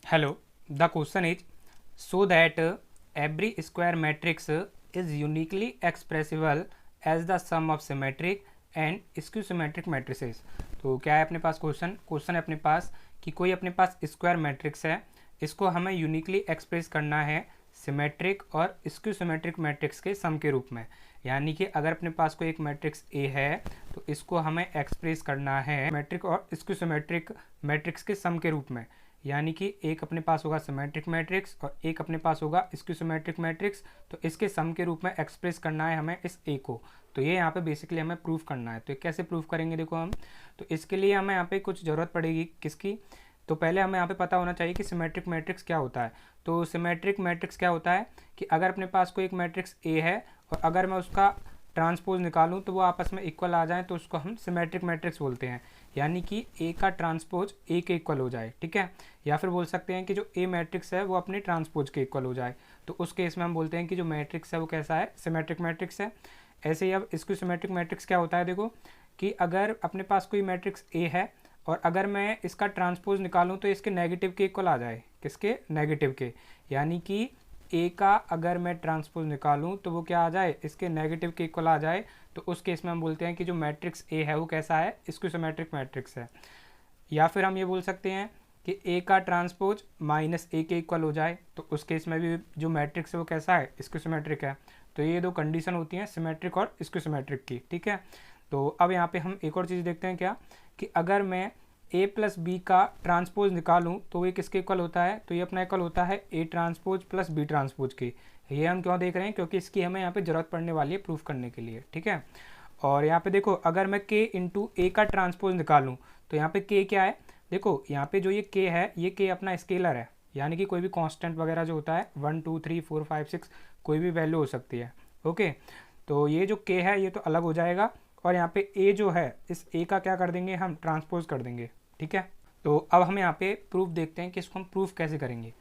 Hello, the question is so that every square matrix is uniquely expressible as the sum of symmetric and skew symmetric matrices। तो क्या है अपने पास question है अपने पास कि कोई अपने पास स्क्वायर मैट्रिक्स है, इसको हमें यूनिकली एक्सप्रेस करना है सिमेट्रिक और स्क्यू सिमेट्रिक मैट्रिक्स के सम के रूप में। यानी कि अगर अपने पास कोई एक मैट्रिक्स ए है तो इसको हमें एक्सप्रेस करना है सिमेट्रिक और स्क्यू सिमेट्रिक मैट्रिक्स के सम के रूप में। यानी कि एक अपने पास होगा सिमेट्रिक मैट्रिक्स और एक अपने पास होगा स्क्यू सिमेट्रिक मैट्रिक्स, तो इसके सम के रूप में एक्सप्रेस करना है हमें इस ए को। तो ये यहाँ पे बेसिकली हमें प्रूफ करना है। तो ये कैसे प्रूफ करेंगे देखो हम, तो इसके लिए हमें यहाँ पे कुछ ज़रूरत पड़ेगी किसकी, तो पहले हमें यहाँ पे पता होना चाहिए कि सिमेट्रिक मैट्रिक्स क्या होता है। तो सिमेट्रिक मैट्रिक्स क्या होता है कि अगर अपने पास कोई एक मैट्रिक्स ए है और अगर मैं उसका ट्रांसपोज निकालूं तो वो आपस में इक्वल आ जाए तो उसको हम सिमेट्रिक मैट्रिक्स बोलते हैं। यानी कि ए का ट्रांसपोज ए के इक्वल हो जाए, ठीक है। या फिर बोल सकते हैं कि जो ए मैट्रिक्स है वो अपने ट्रांसपोज के इक्वल हो जाए, तो उस केस में हम बोलते हैं कि जो मैट्रिक्स है वो कैसा है, सिमेट्रिक मैट्रिक्स है। ऐसे ही अब इसको सिमेट्रिक मैट्रिक्स क्या होता है देखो, कि अगर अपने पास कोई मैट्रिक्स ए है और अगर मैं इसका ट्रांसपोज निकालूं तो इसके नेगेटिव के इक्वल आ जाए, किसके, नेगेटिव के। यानी कि ए का अगर मैं ट्रांसपोज निकालूं तो वो क्या आ जाए, इसके नेगेटिव के इक्वल आ जाए, तो उस केस में हम बोलते हैं कि जो मैट्रिक्स ए है वो कैसा है, स्क्यू सिमेट्रिक मैट्रिक्स है। या फिर हम ये बोल सकते हैं कि ए का ट्रांसपोज माइनस ए के इक्वल हो जाए, तो उस केस में भी जो मैट्रिक्स है वो कैसा है, स्क्यू सिमेट्रिक है। तो ये दो कंडीशन होती हैं सिमेट्रिक और स्क्यू सिमेट्रिक की, ठीक है। तो अब यहाँ पे हम एक और चीज़ देखते हैं क्या, कि अगर मैं ए प्लस बी का ट्रांसपोज निकालूं तो ये किसके इक्वल होता है, तो ये अपना इक्वल होता है A transpose plus B transpose की। ये हम क्यों देख रहे हैं, क्योंकि इसकी हमें यहाँ पे ज़रूरत पड़ने वाली है प्रूफ करने के लिए, ठीक है। और यहाँ पे देखो अगर मैं के इंटू ए का ट्रांसपोज निकालूं तो यहाँ पे के क्या है, देखो यहाँ पे जो ये के है ये के अपना स्केलर है, यानी कि कोई भी कांस्टेंट वगैरह जो होता है 1 2 3 4 5 6 कोई भी वैल्यू हो सकती है, ओके। तो ये जो के है ये तो अलग हो जाएगा और यहाँ पे ए जो है इस ए का क्या कर देंगे, हम ट्रांसपोज कर देंगे, ठीक है। तो अब हम यहाँ पे प्रूफ देखते हैं कि इसको हम प्रूफ कैसे करेंगे।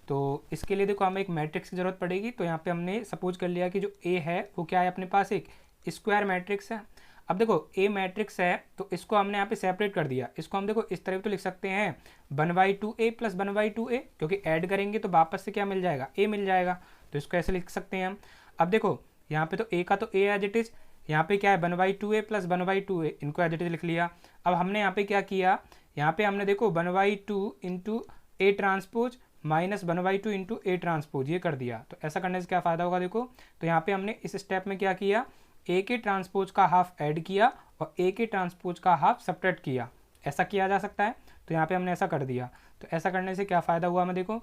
तो इसके लिए देखो हमें एक मैट्रिक्स की ज़रूरत पड़ेगी। तो यहाँ पे हमने सपोज कर लिया कि जो ए है वो क्या है अपने पास, एक स्क्वायर मैट्रिक्स है। अब देखो ए मैट्रिक्स है तो इसको हमने यहाँ पे सेपरेट कर दिया, इसको हम देखो इस तरह तो लिख सकते हैं 1/2a प्लस 1/2a, क्योंकि ऐड करेंगे तो वापस से क्या मिल जाएगा, ए मिल जाएगा। तो इसको ऐसे लिख सकते हैं हम। अब देखो यहाँ पे तो ए का तो ए एज इट इज़, यहाँ पे क्या है 1/2a प्लस 1/2a, इनको एज इट इज लिख लिया। अब हमने यहाँ पे क्या किया, यहाँ पे हमने देखो 1/2 into A transpose minus 1/2 into A transpose ये कर दिया। तो ऐसा करने से क्या फ़ायदा होगा देखो, तो यहाँ पे हमने इस स्टेप में क्या किया, ए के ट्रांसपोज का हाफ ऐड किया और ए के ट्रांसपोज का हाफ सब्ट्रैक्ट किया। ऐसा किया जा सकता है, तो यहाँ पे हमने ऐसा कर दिया। तो ऐसा करने से क्या फ़ायदा हुआ हमें देखो,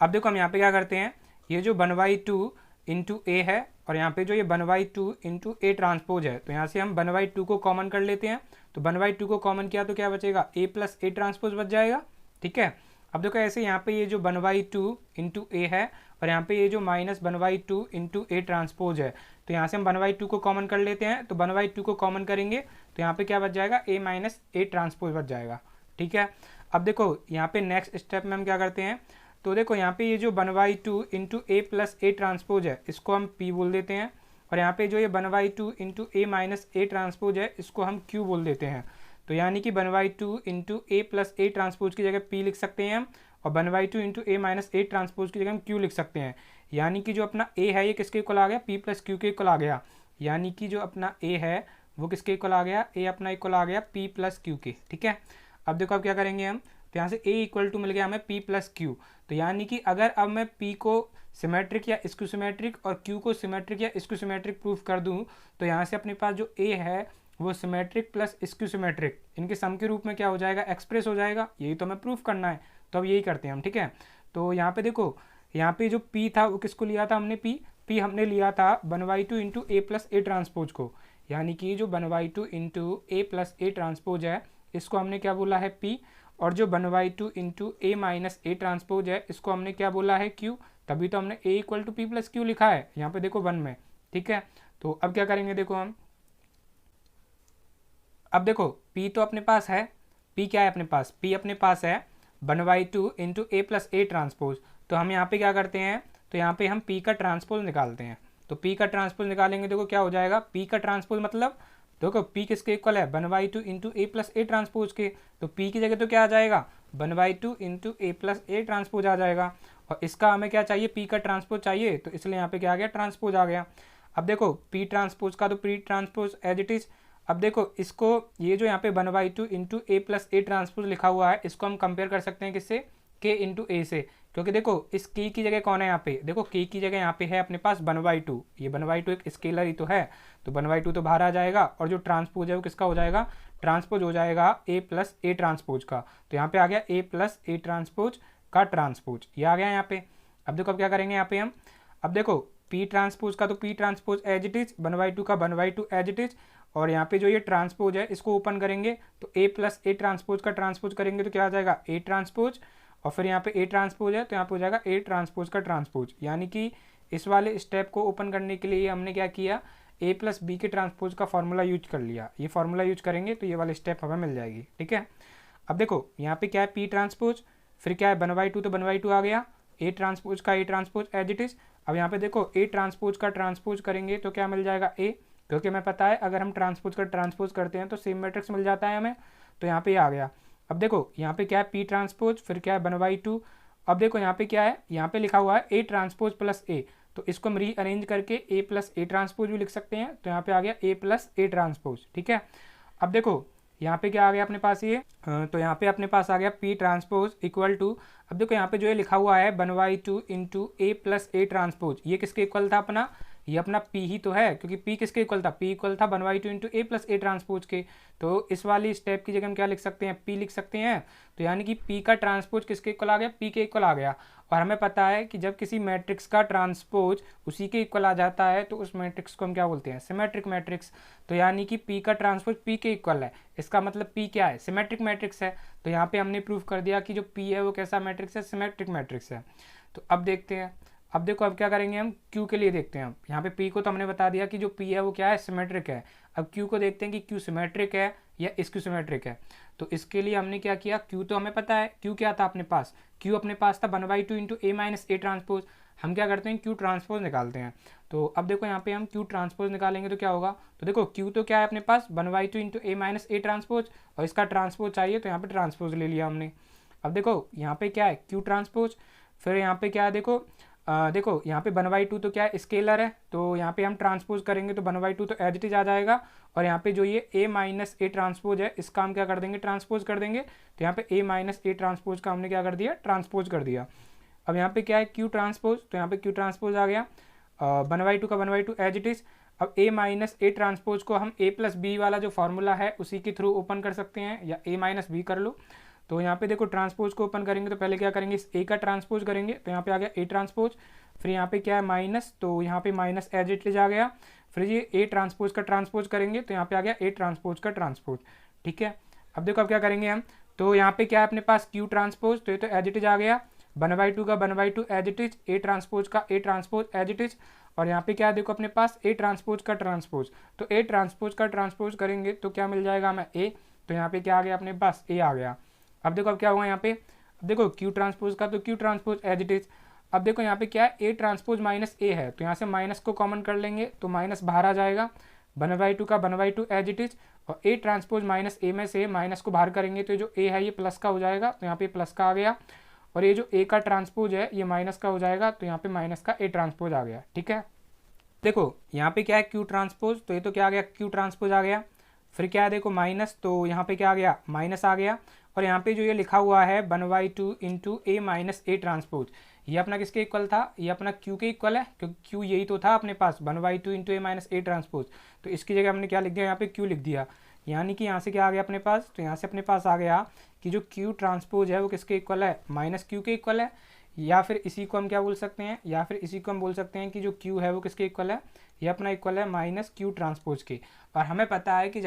अब देखो हम यहाँ पे क्या करते हैं, ये जो 1/2 इंटू ए है और यहाँ पे जो ये 1/2 इंटू ए ट्रांसपोज है, तो यहाँ से हम 1/2 को कॉमन कर लेते हैं। तो 1/2 को कॉमन किया तो क्या बचेगा, ए प्लस ए ट्रांसपोज बच जाएगा, ठीक है। अब देखो ऐसे यहाँ पे ये जो 1/2 इंटू ए है और यहाँ पे ये जो माइनस 1/2 इंटू ए ट्रांसपोज है, तो यहाँ से हम 1/2 को कॉमन कर लेते हैं। तो 1/2 को कॉमन करेंगे तो यहाँ पे क्या बच जाएगा, ए माइनस ए ट्रांसपोज बच जाएगा, ठीक है। अब देखो यहाँ पे नेक्स्ट स्टेप में हम क्या करते हैं, तो देखो यहाँ पे ये जो 1/2 into A plus A transpose है इसको हम पी बोल देते हैं, और यहाँ पे जो ये 1/2 into A minus A transpose है इसको हम क्यू बोल देते हैं। तो यानी कि 1/2 into A plus A transpose की जगह पी लिख सकते हैं हम, और 1/2 into A minus A transpose की जगह हम क्यू लिख सकते हैं। यानी कि जो अपना ए है ये किसके इक्वल आ गया, पी प्लस क्यू के इक्वल आ गया। यानी कि जो अपना ए है वो किसके इक्वल आ गया, ए अपना इक्वल आ गया पी प्लस क्यू के, ठीक है। अब देखो अब क्या करेंगे हम, तो यहाँ से ए इक्वल टू मिल गया हमें पी प्लस क्यू। तो यानी कि अगर अब मैं पी को सिमेट्रिक या स्क्यू सिमेट्रिक और क्यू को सिमेट्रिक या स्क्यू सिमेट्रिक प्रूफ कर दूँ, तो यहाँ से अपने पास जो ए है वो सिमेट्रिक प्लस स्क्यू सिमेट्रिक इनके सम के रूप में क्या हो जाएगा, एक्सप्रेस हो जाएगा। यही तो हमें प्रूफ करना है, तो अब यही करते हैं हम, ठीक है। तो यहाँ पे देखो यहाँ पे जो पी था वो किसको लिया था हमने, पी हमने लिया था 1/2 into A plus A transpose को। यानी कि जो 1/2 into A plus A transpose है इसको हमने क्या बोला है, पी, और जो 1/2 into A minus A transpose है इसको हमने क्या बोला है, क्यू। तभी तो हमने A equal to P plus Q लिखा है यहाँ पे देखो 1 में, ठीक है। तो अब क्या करेंगे देखो हम, अब देखो P तो अपने पास है, P क्या है अपने पास, P अपने पास है 1/2 into A plus A transpose. तो हम यहाँ पे क्या करते हैं, तो यहाँ पे हम P का ट्रांसपोज निकालते हैं। तो P का ट्रांसपोज निकालेंगे देखो क्या हो जाएगा, P का ट्रांसपोज मतलब देखो P किसके इक्वल है, 1/2 into A plus A transpose के। तो P की जगह तो क्या आ जाएगा, 1/2 into A plus A transpose आ जाएगा। और इसका हमें क्या चाहिए, पी का ट्रांसपोज चाहिए, तो इसलिए यहाँ पे क्या आ गया, ट्रांसपोज आ गया। अब देखो पी ट्रांसपोज का तो P transpose as it is. अब देखो इसको, ये जो यहाँ पे 1/2 into A plus A transpose लिखा हुआ है, इसको हम कंपेयर कर सकते हैं किससे, के इंटू ए से। क्योंकि देखो इस के की जगह कौन है यहाँ पे, देखो के की जगह यहाँ पे है अपने पास 1/2, ये 1/2 एक स्केलर ही तो है, तो 1/2 तो बाहर आ जाएगा। और जो ट्रांसपोज है वो किसका हो जाएगा, ट्रांसपोज हो जाएगा ए प्लस ए ट्रांसपोज का। तो यहाँ पे आ गया ए प्लस ए ट्रांसपोज का ट्रांसपोज, ये आ गया यहाँ पे। अब देखो अब क्या करेंगे यहाँ पे हम, अब देखो पी ट्रांसपोज का तो P transpose as it is, 1/2 का 1/2 एज इट इज। और यहाँ पे जो ये ट्रांसपोज है इसको ओपन करेंगे, तो ए प्लस ए ट्रांसपोज का ट्रांसपोज करेंगे तो क्या आ जाएगा, ए ट्रांसपोज। और फिर यहाँ पे ए ट्रांसपोज है तो यहाँ पे हो जाएगा ए ट्रांसपोज का ट्रांसपोज। यानी कि इस वाले स्टेप को ओपन करने के लिए हमने क्या किया, ए प्लस बी के ट्रांसपोज का फॉर्मूला यूज कर लिया। ये फॉर्मूला यूज करेंगे तो ये वाले स्टेप हमें मिल जाएगी, ठीक है। अब देखो यहाँ पे क्या है, पी ट्रांसपोज, फिर क्या है 1/2 तो 1/2 आ गया, ए ट्रांसपोज का A transpose as it is. अब यहाँ पे देखो ए ट्रांसपोज का ट्रांसपोज करेंगे तो क्या मिल जाएगा, ए, क्योंकि हमें पता है अगर हम ट्रांसपोज का ट्रांसपोज करते हैं तो सेम मैट्रिक्स मिल जाता है हमें, तो यहाँ पे आ गया। अब देखो यहाँ पे क्या है, पी ट्रांसपोज, फिर क्या है 1/2। अब देखो यहाँ पे क्या है, यहाँ पे लिखा हुआ है ए ट्रांसपोज प्लस ए, तो इसको हम रीअरेंज करके ए प्लस ए ट्रांसपोज भी लिख सकते हैं। तो यहाँ पे आ गया ए प्लस ए ट्रांसपोज, ठीक है। अब देखो यहाँ पे क्या आ गया अपने पास, ये तो यहाँ पे अपने पास आ गया पी ट्रांसपोज इक्वल टू, अब देखो यहाँ पे जो ये लिखा हुआ है 1/2 into A plus A transpose, ये किसके इक्वल था अपना, ये अपना पी ही तो है, क्योंकि पी किसके इक्वल था, पी इक्वल था 1/2 into A plus A transpose के। तो इस वाली स्टेप की जगह हम क्या लिख सकते हैं, पी लिख सकते हैं। तो यानी कि पी का ट्रांसपोज किसके इक्वल आ गया, पी के इक्वल आ गया। और हमें पता है कि जब किसी मैट्रिक्स का ट्रांसपोज उसी के इक्वल आ जाता है तो उस मैट्रिक्स को हम क्या बोलते हैं, सिमेट्रिक मैट्रिक्स। तो यानी कि पी का ट्रांसपोज पी के इक्वल है, इसका मतलब पी क्या है, सिमेट्रिक मैट्रिक्स है। तो यहाँ पे हमने प्रूव कर दिया कि जो पी है वो कैसा मैट्रिक्स है, सिमेट्रिक मैट्रिक्स है। तो अब देखते हैं, अब देखो अब क्या करेंगे हम, क्यू के लिए देखते हैं। यहाँ पे पी को तो हमने बता दिया कि जो पी है वो क्या है, सिमेट्रिक है। अब क्यू को देखते हैं कि क्यू सिमेट्रिक है या इसक्यू सिमेट्रिक है। तो इसके लिए हमने क्या किया, क्यू तो हमें पता है, क्यू क्या था अपने पास, क्यू अपने पास था 1/2 into A minus A transpose. हम क्या करते हैं, क्यू ट्रांसपोज निकालते हैं। तो अब देखो यहाँ पे हम क्यू ट्रांसपोज निकालेंगे तो क्या होगा, तो देखो क्यू तो क्या है अपने पास 1/2 into A minus A transpose, और इसका ट्रांसपोज चाहिए तो यहाँ पे ट्रांसपोज ले लिया हमने। अब देखो यहाँ पे क्या है, क्यू ट्रांसपोज, फिर यहाँ पे क्या है, देखो देखो यहाँ पे 1/2 तो क्या है, स्केलर है, तो यहाँ पे हम ट्रांसपोज करेंगे तो 1/2 तो एज इट इज आ जाएगा। और यहाँ पे जो ये a माइनस ए ट्रांसपोज है इसका हम क्या कर देंगे, ट्रांसपोज कर देंगे। तो यहाँ पे a माइनस ए ट्रांसपोज का हमने क्या कर दिया, ट्रांसपोज कर दिया। अब यहाँ पे क्या है, q ट्रांसपोज, तो यहाँ पे q ट्रांसपोज आ गया, 1/2 का 1/2 एज इट इज। अब a माइनस ए ट्रांसपोज को हम a प्लस बी वाला जो फॉर्मूला है उसी के थ्रू ओपन कर सकते हैं, या a माइनस बी कर लो। तो यहाँ पे देखो ट्रांसपोज को ओपन करेंगे तो पहले क्या करेंगे, इस a का ट्रांसपोज करेंगे, तो यहाँ पे आ गया a ट्रांसपोज। फिर यहाँ पे क्या है माइनस, तो यहाँ पे माइनस एज इट इज आ गया। फिर ये ए ट्रांसपोज का ट्रांसपोज करेंगे तो यहाँ पे आ गया ए ट्रांसपोज का ट्रांसपोज, ठीक है। अब देखो अब क्या करेंगे हम, तो यहाँ पे क्या है अपने पास क्यू ट्रांसपोज, तो ये तो एज इट इज आ गया, 1/2 का 1/2 as it is, A transpose का A transpose as it is. और यहाँ पे क्या देखो अपने पास ए ट्रांसपोज का ट्रांसपोज, तो ए ट्रांसपोज का ट्रांसपोज करेंगे तो क्या मिल जाएगा हमें, ए। तो यहाँ पे क्या आ गया अपने पास, ए आ गया। अब देखो अब क्या हुआ यहाँ पे, अब देखो क्यू ट्रांसपोज का तो Q transpose as it is. अब देखो यहाँ पे क्या है, ए ट्रांसपोज माइनस ए है, तो यहाँ से माइनस को कॉमन कर लेंगे तो माइनस बाहर आ जाएगा, 1/2 का 1/2 एज इट इज। और ए ट्रांसपोज माइनस ए में से माइनस को बाहर करेंगे तो जो ए है ये प्लस का हो जाएगा, तो यहाँ पे प्लस का आ गया। और ये जो ए का ट्रांसपोज है ये माइनस का हो जाएगा, तो यहाँ पे माइनस का ए ट्रांसपोज आ गया, ठीक है। देखो यहाँ पे क्या है, क्यू ट्रांसपोज, तो ये तो क्या आ गया, क्यू ट्रांसपोज आ गया। फिर क्या है देखो माइनस, तो यहाँ पे क्या आ गया, माइनस आ गया। और यहाँ पे जो ये लिखा हुआ है 1/2 into A minus A transpose, ये अपना किसके इक्वल था, ये अपना क्यू के इक्वल है, क्योंकि क्यू यही तो था अपने पास 1/2 into A minus A transpose. तो इसकी जगह हमने क्या लिख दिया, यहाँ पे क्यू लिख दिया। यानी कि यहाँ से क्या आ गया अपने पास, तो यहाँ से अपने पास आ गया कि जो क्यू ट्रांसपोज है वो किसके इक्वल है, माइनस क्यू के इक्वल है। या फिर इसी को हम क्या बोल सकते हैं, या फिर इसी को हम बोल सकते हैं कि जो क्यू है वो किसके इक्वल है, ये अपना इक्वल है माइनस क्यू ट्रांसपोज के। और हमें पता है कि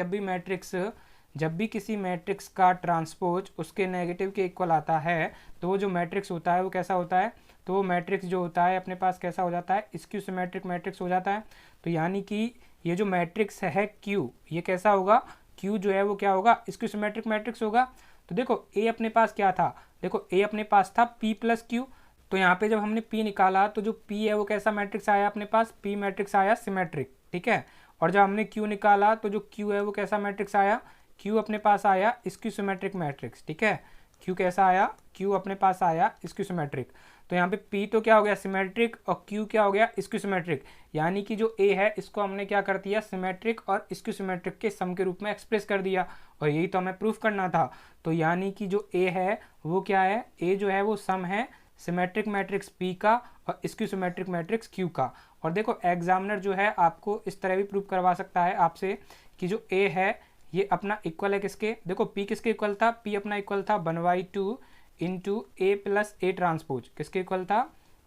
जब भी किसी मैट्रिक्स का ट्रांसपोज उसके नेगेटिव के इक्वल आता है तो वो जो मैट्रिक्स होता है वो कैसा होता है, तो वो मैट्रिक्स जो होता है अपने पास कैसा हो जाता है, स्क्यू सिमेट्रिक मैट्रिक्स हो जाता है। तो यानी कि ये जो मैट्रिक्स है क्यू, ये कैसा होगा, क्यू जो है वो क्या होगा, स्क्यू सिमेट्रिक मैट्रिक्स होगा। तो देखो ए अपने पास क्या था, देखो ए अपने पास था पी प्लस क्यू। तो यहाँ पे जब हमने पी निकाला तो जो पी है वो कैसा मैट्रिक्स आया अपने पास, पी मैट्रिक्स आया सिमेट्रिक, ठीक है। और जब हमने क्यू निकाला तो जो क्यू है वो कैसा मैट्रिक्स आया, क्यू अपने पास आया स्क्यू सिमेट्रिक मैट्रिक्स, ठीक है। क्यू कैसा आया, क्यू अपने पास आया स्क्यूसिमेट्रिक। तो यहाँ पे पी तो क्या हो गया सिमेट्रिक और क्यू क्या हो गया स्क्यूसिमेट्रिक, यानी कि जो ए है इसको हमने क्या कर दिया सिमेट्रिक और स्क्यूसिमेट्रिक के सम के रूप में एक्सप्रेस कर दिया, और यही तो हमें प्रूफ करना था। तो यानी कि जो ए है वो क्या है, ए जो है वो सम है सिमेट्रिक मैट्रिक्स पी का और स्क्यूसिमेट्रिक मैट्रिक्स क्यू का। और देखो एग्जामिनर जो है आपको इस तरह भी प्रूव करवा सकता है आपसे कि जो ए है ये अपना इक्वल है किसके, देखो पी किसके इक्वल था, पी अपना इक्वल था 1/2 into A plus A transpose, किसके इक्वल था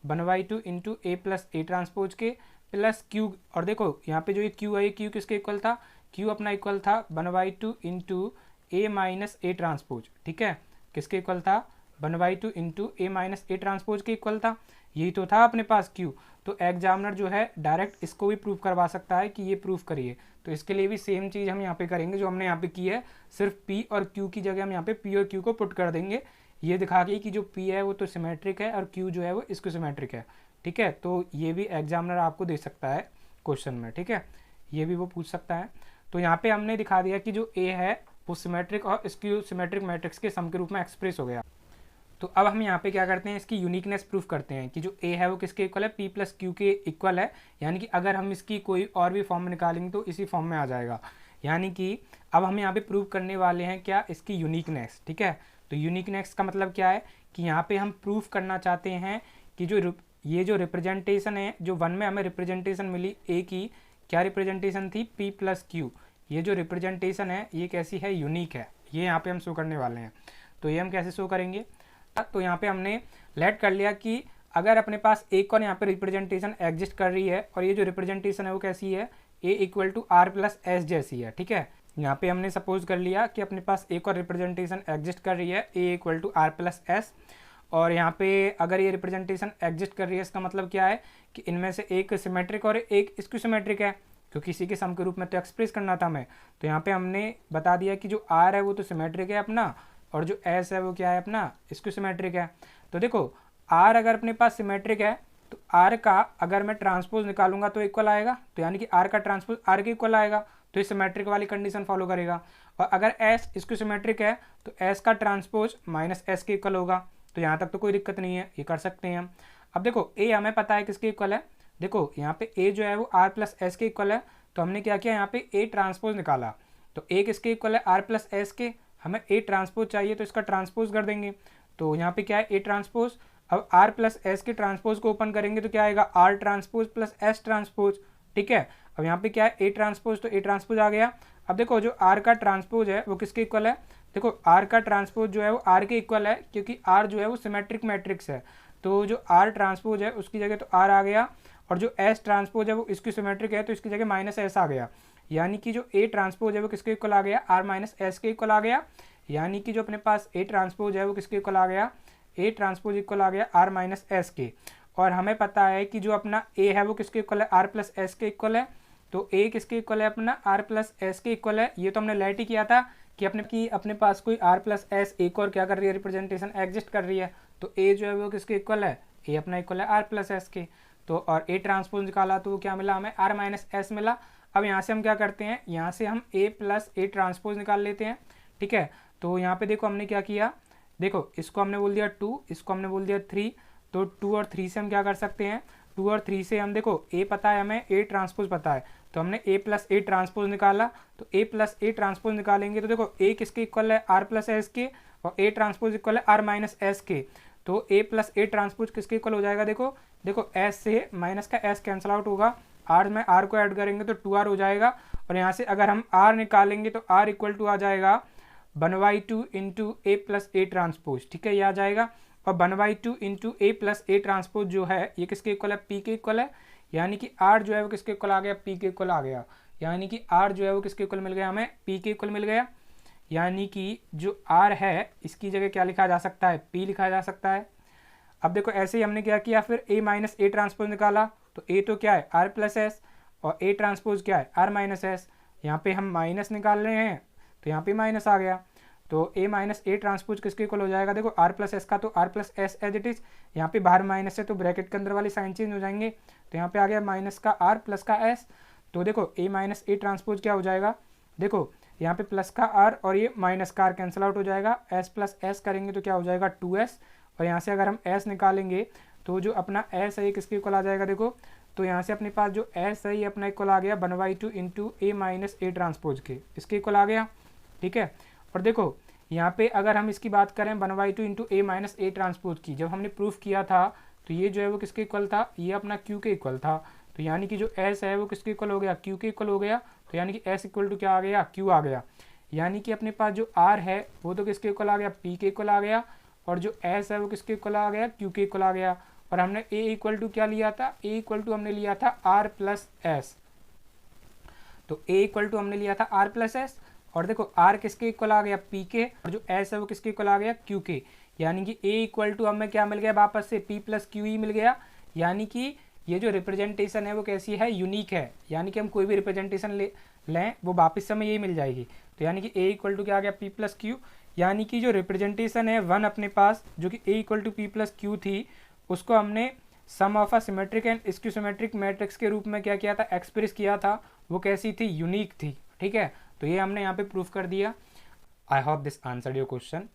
1/2 into A plus A transpose के प्लस क्यू। और देखो यहाँ पे जो ये क्यू है ये क्यू किसके इक्वल था, क्यू अपना इक्वल था 1/2 into A minus A transpose, ठीक है, किसके इक्वल था 1/2 into A minus A transpose के इक्वल था, यही तो था अपने पास क्यू। तो एग्जामिनर जो है डायरेक्ट इसको भी प्रूव करवा सकता है कि ये प्रूव करिए। तो इसके लिए भी सेम चीज़ हम यहाँ पे करेंगे जो हमने यहाँ पे की है, सिर्फ पी और क्यू की जगह हम यहाँ पे पी और क्यू को पुट कर देंगे, ये दिखा के कि जो पी है वो तो सिमेट्रिक है और क्यू जो है वो इसको सिमेट्रिक है, ठीक है। तो ये भी एग्जामिनर आपको दे सकता है क्वेश्चन में, ठीक है, ये भी वो पूछ सकता है। तो यहाँ पे हमने दिखा दिया कि जो ए है वो सिमेट्रिक और स्क्यू सिमेट्रिक मैट्रिक्स के सम के रूप में एक्सप्रेस हो गया। तो अब हम यहाँ पे क्या करते हैं, इसकी यूनिकनेस प्रूफ करते हैं कि जो ए है वो किसके इक्वल है, पी प्लस क्यू के इक्वल है, यानी कि अगर हम इसकी कोई और भी फॉर्म निकालेंगे तो इसी फॉर्म में आ जाएगा। यानी कि अब हम यहाँ पे प्रूव करने वाले हैं क्या, इसकी यूनिकनेस, ठीक है। तो यूनिकनेस का मतलब क्या है कि यहाँ पे हम प्रूफ करना चाहते हैं कि जो ये जो रिप्रेजेंटेशन है, जो वन में हमें रिप्रेजेंटेशन मिली ए की, क्या रिप्रेजेंटेशन थी पी प्लस क्यू, ये जो रिप्रेजेंटेशन है ये कैसी है, यूनिक है, ये यहाँ पे हम शो करने वाले हैं। तो ये हम कैसे शो करेंगे, तो यहाँ पे हमने लेट कर लिया कि अगर अपने पास एक और यहाँ पे रिप्रेजेंटेशन एग्जिस्ट कर रही है और ये जो रिप्रेजेंटेशन है वो कैसी है, A equal to R plus S जैसी है, ठीक है। यहाँ पे हमने सपोज कर लिया कि अपने पास एक और रिप्रेजेंटेशन एग्जिस्ट कर रही है A equal to R plus S, और यहाँ पे अगर ये रिप्रेजेंटेशन एग्जिस्ट कर रही है इसका मतलब क्या है कि इनमें से एक सिमेट्रिक और एक स्क्यू सिमेट्रिक है, क्योंकि इसी के सम के रूप में तो एक्सप्रेस करना था हमें। तो यहाँ पे हमने बता दिया कि जो आर है वो तो सिमेट्रिक है अपना, और जो एस है वो क्या है अपना स्क्यू सिमेट्रिक है। तो देखो आर अगर अपने पास सिमेट्रिक है तो आर का अगर मैं ट्रांसपोज निकालूंगा तो इक्वल आएगा, तो यानी कि आर का ट्रांसपोज आर के इक्वल आएगा, तो ये सिमेट्रिक वाली कंडीशन फॉलो करेगा। और अगर एस स्क्यू सिमेट्रिक है तो एस का ट्रांसपोज माइनस एस के इक्वल होगा। तो यहाँ तक तो कोई दिक्कत नहीं है, ये कर सकते हैं हम। अब देखो ए हमें पता है किसके इक्वल है, देखो यहाँ पे ए जो है वो आर प्लस एस के इक्वल है, तो हमने क्या किया यहाँ पे ए ट्रांसपोज निकाला। तो ए किसके इक्वल है आर प्लस एस के, हमें ए ट्रांसपोज चाहिए तो इसका ट्रांसपोज कर देंगे। तो यहाँ पे क्या है ए ट्रांसपोज, अब आर प्लस एस के ट्रांसपोज को ओपन करेंगे तो क्या आएगा R transpose plus S transpose, ठीक है। अब यहाँ पे क्या है ए ट्रांसपोज, तो ए ट्रांसपोज आ गया। अब देखो जो आर का ट्रांसपोज है वो किसके इक्वल है, देखो आर का ट्रांसपोज जो है वो आर के इक्वल है, क्योंकि आर जो है वो सिमेट्रिक मैट्रिक्स है। तो जो आर ट्रांसपोज है उसकी जगह तो आर आ गया, और जो एस ट्रांसपोज है वो इसकी सिमेट्रिक है तो इसकी जगह माइनस एस आ गया, यानी कि जो ए ट्रांसपोज है वो किसके इक्वल आ गया आर माइनस एस के इक्वल आ गया। यानी कि जो अपने पास ए ट्रांसपोज है वो किसके इक्वल आ गया, ए ट्रांसपोज इक्वल आ गया आर माइनस एस के। और हमें पता है कि जो अपना ए है वो किसके इक्वल है आर प्लस एस के इक्वल है, तो ए किसके इक्वल है अपना आर प्लस एस के इक्वल है। ये तो हमने लेट ही किया था कि अपने पास कोई आर प्लस एस एक और क्या कर रही है रिप्रेजेंटेशन एग्जिस्ट कर रही है, तो ए जो है वो किसके इक्वल है, ए अपना इक्वल है आर प्लस एस के। तो और ए ट्रांसपोज निकाला तो वो क्या मिला हमें आर माइनस एस मिला। अब यहाँ से हम क्या करते हैं, यहाँ से हम ए प्लस ए ट्रांसपोज निकाल लेते हैं, ठीक है। तो यहाँ पे देखो हमने क्या किया, देखो इसको हमने बोल दिया 2, इसको हमने बोल दिया 3, तो 2 और 3 से हम क्या कर सकते हैं, 2 और 3 से हम देखो ए पता है हमें, ए ट्रांसपोज पता है, तो हमने ए प्लस ए ट्रांसपोज निकाला। तो ए प्लस ए ट्रांसपोज निकालेंगे तो देखो ए किसके इक्वल है आर प्लस एस के, और ए ट्रांसपोज इक्वल है आर माइनस एस के। तो ए प्लस ए ट्रांसपोज किसके इक्वल हो जाएगा, देखो एस से माइनस का एस कैंसिल आउट होगा, आर में आर को ऐड करेंगे तो 2r हो जाएगा, और यहाँ से अगर हम r निकालेंगे तो r इक्वल टू आ जाएगा 1/2 into A plus A transpose, ठीक है, ये आ जाएगा। और 1/2 into A plus A transpose जो है ये किसके इक्वल है, p के इक्वल है, यानी कि r जो है वो किसके इक्वल आ गया, p के इक्वल आ गया, यानी कि r जो है वो किसके इक्वल मिल गया हमें, p के इक्वल मिल गया। यानी कि जो r है इसकी जगह क्या लिखा जा सकता है, p लिखा जा सकता है। अब देखो ऐसे ही हमने क्या किया, फिर a माइनस ए ट्रांसपोज निकाला, तो a तो क्या है r प्लस एस, और a ट्रांसपोज क्या है r माइनस एस। यहाँ पे हम माइनस निकाल रहे हैं तो यहाँ पे माइनस आ गया, तो a माइनस ए ट्रांसपोज किसके इक्वल हो जाएगा, देखो r प्लस एस का तो r plus S as it is, यहाँ पे बाहर माइनस है तो ब्रैकेट के अंदर वाली साइन चेंज हो जाएंगे, तो यहाँ पे आ गया माइनस का r प्लस का s। तो देखो a माइनस ए ट्रांसपोज क्या हो जाएगा, देखो यहाँ पे प्लस का आर और ये माइनस का आर कैंसिल आउट हो जाएगा, एस प्लस एस करेंगे तो क्या हो जाएगा 2s, और यहाँ से अगर हम s निकालेंगे तो जो अपना s है ये किसके इक्वल आ जाएगा, देखो तो यहाँ से अपने पास जो s है ये अपना इक्वल आ गया 1/2 into A minus A transpose के, इसके इक्वल आ गया, ठीक है। और देखो यहाँ पे अगर हम इसकी बात करें 1/2 into A minus A transpose की, जब हमने प्रूफ किया था तो ये जो है वो किसके इक्वल था, ये अपना q के इक्वल था, तो यानी कि जो s है वो किसके इक्वल हो गया, q के इक्वल हो गया, तो यानी कि s इक्वल टू क्या आ गया, q आ गया। यानी कि अपने पास जो r है वो तो किसके इक्वल आ गया, p के इक्वल आ गया, और जो s है वो किसके इक्वल आ गया, q के इक्वल आ गया। और हमने a इक्वल टू क्या लिया था, a इक्वल टू हमने लिया था r प्लस एस, तो a इक्वल टू हमने लिया था r प्लस एस, और देखो r किसके इक्वल आ गया, p के, और जो s है वो किसके इक्वल आ गया, q के। यानी कि a इक्वल टू हमें क्या मिल गया वापस से, p प्लस क्यू ई मिल गया। यानी कि ये जो रिप्रेजेंटेशन है वो कैसी है, यूनिक है, यानी कि हम कोई भी रिप्रेजेंटेशन लें वो वापस से हमें यही मिल जाएगी। तो यानी कि a इक्वल टू क्या आ गया, p प्लस क्यू, यानी कि जो रिप्रेजेंटेशन है 1 अपने पास जो कि a equal to p plus Q थी, उसको हमने sum of a symmetric and skew symmetric matrix के रूप में क्या किया था, एक्सप्रेस किया था। वो कैसी थी, यूनिक थी, ठीक है। तो ये हमने यहाँ पे प्रूफ कर दिया। I hope this answered your question.